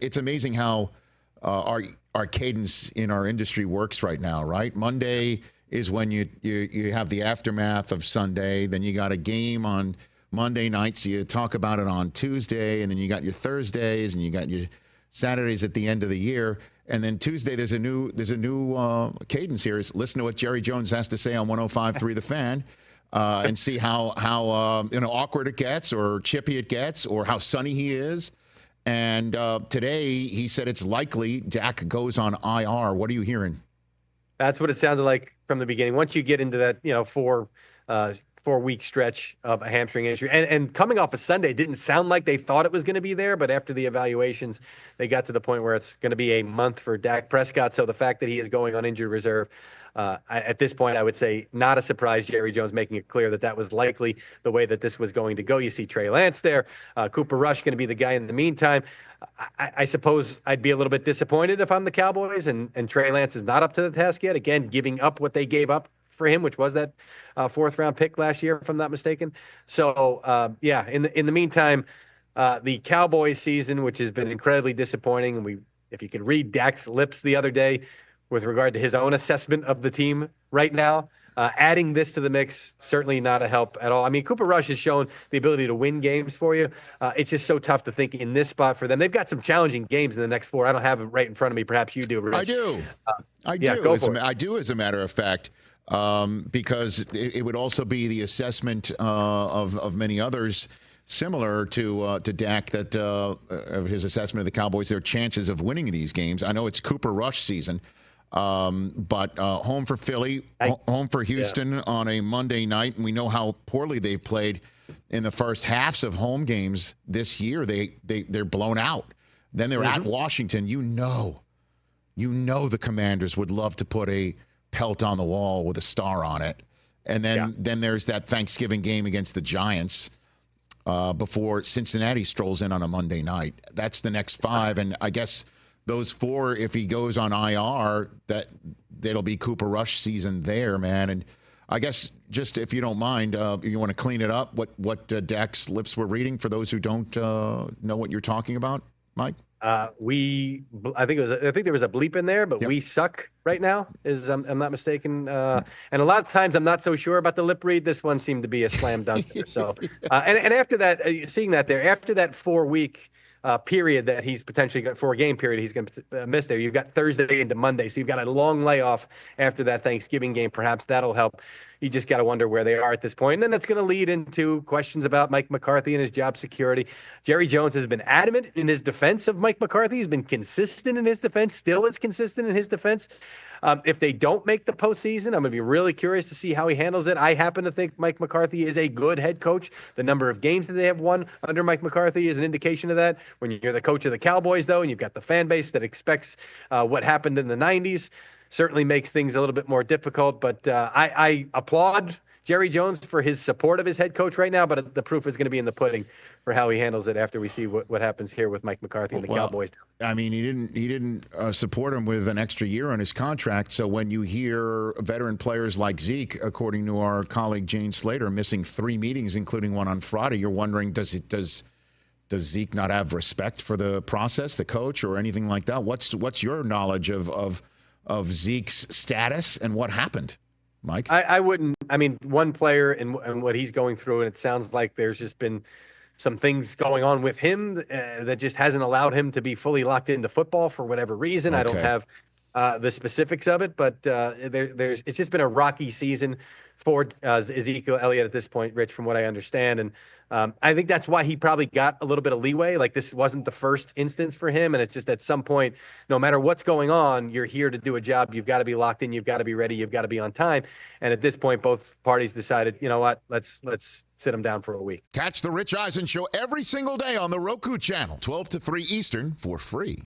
it's amazing how our cadence in our industry works right now, right? Monday is when you have the aftermath of Sunday. Then you got a game on Monday night, so you talk about it on Tuesday, and then you got your Thursdays, and you got your Saturdays at the end of the year. And then Tuesday, there's a new cadence here. Is listen to what Jerry Jones has to say on 105.3 The Fan, and see how awkward it gets, or chippy it gets, or how sunny he is. And today he said it's likely Dak goes on IR. What are you hearing? That's what it sounded like from the beginning. Once you get into that, 4-week stretch of a hamstring injury, and coming off a Sunday, didn't sound like they thought it was going to be there, but after the evaluations, they got to the point where it's going to be a month for Dak Prescott. So the fact that he is going on injured reserve, at this point, I would say not a surprise. Jerry Jones making it clear that was likely the way that this was going to go. You see Trey Lance there, Cooper Rush going to be the guy in the meantime. I suppose I'd be a little bit disappointed if I'm the Cowboys and Trey Lance is not up to the task yet. Again, giving up what they gave up for him, which was that fourth-round pick last year, if I'm not mistaken. So, in the meantime, the Cowboys season, which has been incredibly disappointing, and if you could read Dak's lips the other day with regard to his own assessment of the team right now, adding this to the mix, certainly not a help at all. I mean, Cooper Rush has shown the ability to win games for you. It's just so tough to think in this spot for them. They've got some challenging games in the next 4. I don't have it right in front of me. Perhaps you do, Rich. I do. I do, as a matter of fact. Because it would also be the assessment of many others similar to Dak, that of his assessment of the Cowboys, their chances of winning these games. I know it's Cooper Rush season, but home for Philly, home for Houston on a Monday night, and we know how poorly they've played in the first halves of home games this year. They're blown out. Then they're at Washington. You know the Commanders would love to put a pelt on the wall with a star on it. And then there's that Thanksgiving game against the Giants before Cincinnati strolls in on a Monday night. That's the next 5. And I guess those 4, if he goes on IR, that'll be Cooper Rush season there, man. And I guess, just if you don't mind, you want to clean it up, what Dak's lips were reading for those who don't know what you're talking about, Mike? I think there was a bleep in there, but we suck right now, I'm not mistaken. And a lot of times I'm not so sure about the lip read. This one seemed to be a slam dunk there. So, and after that, seeing that there, after that 4-week period that he's potentially got, 4-game period he's going to miss there, you've got Thursday into Monday. So you've got a long layoff after that Thanksgiving game. Perhaps that'll help. You just got to wonder where they are at this point. And then that's going to lead into questions about Mike McCarthy and his job security. Jerry Jones has been adamant in his defense of Mike McCarthy. He's been consistent in his defense, still is consistent in his defense. If they don't make the postseason, I'm going to be really curious to see how he handles it. I happen to think Mike McCarthy is a good head coach. The number of games that they have won under Mike McCarthy is an indication of that. When you're the coach of the Cowboys, though, and you've got the fan base that expects what happened in the 90s, certainly makes things a little bit more difficult. But I applaud Jerry Jones for his support of his head coach right now, but the proof is going to be in the pudding for how he handles it after we see what happens here with Mike McCarthy and the Cowboys. I mean, he didn't support him with an extra year on his contract. So when you hear veteran players like Zeke, according to our colleague Jane Slater, missing 3 meetings, including one on Friday, you're wondering, does Zeke not have respect for the process, the coach, or anything like that? What's your knowledge of Zeke's status and what happened, Mike? I wouldn't. I mean, one player and what he's going through, and it sounds like there's just been some things going on with him that just hasn't allowed him to be fully locked into football for whatever reason. Okay. I don't have the specifics of it, but it's just been a rocky season for Ezekiel Elliott at this point, Rich, from what I understand. And I think that's why he probably got a little bit of leeway. Like, this wasn't the first instance for him. And it's just at some point, no matter what's going on, you're here to do a job. You've got to be locked in. You've got to be ready. You've got to be on time. And at this point, both parties decided, you know what, let's sit him down for a week. Catch the Rich Eisen Show every single day on the Roku Channel, 12 to 3 Eastern, for free.